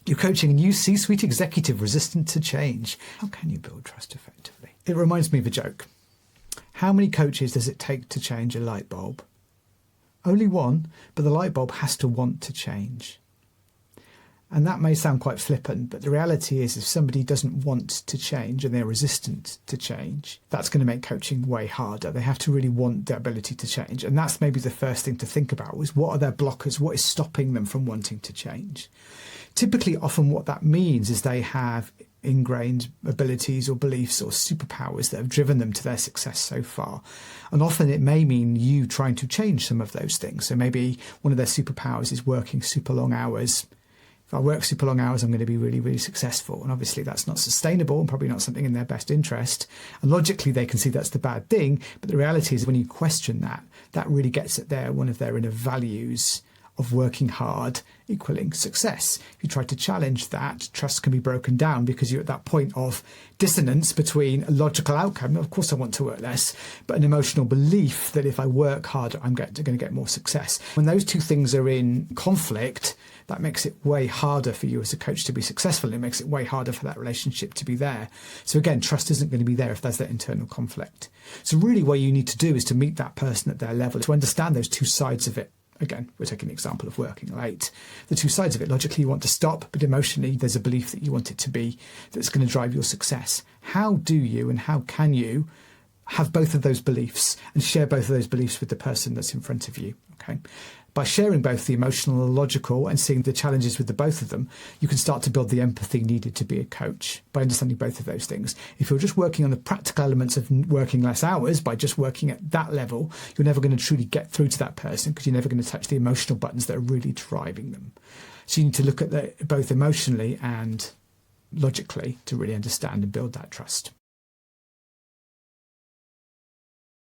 You're coaching a new C-suite executive resistant to change. How can you build trust effectively? It reminds me of a joke. How many coaches does it take to change a light bulb? Only one, but the light bulb has to want to change. And that may sound quite flippant, but the reality is if somebody doesn't want to change and they're resistant to change, that's going to make coaching way harder. They have to really want the ability to change. And that's maybe the first thing to think about is what are their blockers? What is stopping them from wanting to change? Typically, often what that means is they have ingrained abilities or beliefs or superpowers that have driven them to their success so far. And often it may mean you trying to change some of those things. So maybe one of their superpowers is working super long hours. If I work super long hours, I'm going to be really, really successful. And obviously that's not sustainable and probably not something in their best interest. And logically, they can see that's the bad thing. But the reality is when you question that, that really gets at one of their inner values of working hard equaling success. If you try to challenge that, trust can be broken down because you're at that point of dissonance between a logical outcome, of course I want to work less, but an emotional belief that if I work harder, I'm going to get more success. When those two things are in conflict, that makes it way harder for you as a coach to be successful. It makes it way harder for that relationship to be there. So again, trust isn't going to be there if there's that internal conflict. So really what you need to do is to meet that person at their level, to understand those two sides of it. Again, we're taking an example of working late. The two sides of it, logically you want to stop, but emotionally there's a belief that you want it to be that's going to drive your success. How do you and how can you have both of those beliefs and share both of those beliefs with the person that's in front of you? Okay. By sharing both the emotional and the logical and seeing the challenges with the both of them, you can start to build the empathy needed to be a coach by understanding both of those things. If you're just working on the practical elements of working less hours by just working at that level, you're never going to truly get through to that person because you're never going to touch the emotional buttons that are really driving them. So you need to look at both emotionally and logically to really understand and build that trust.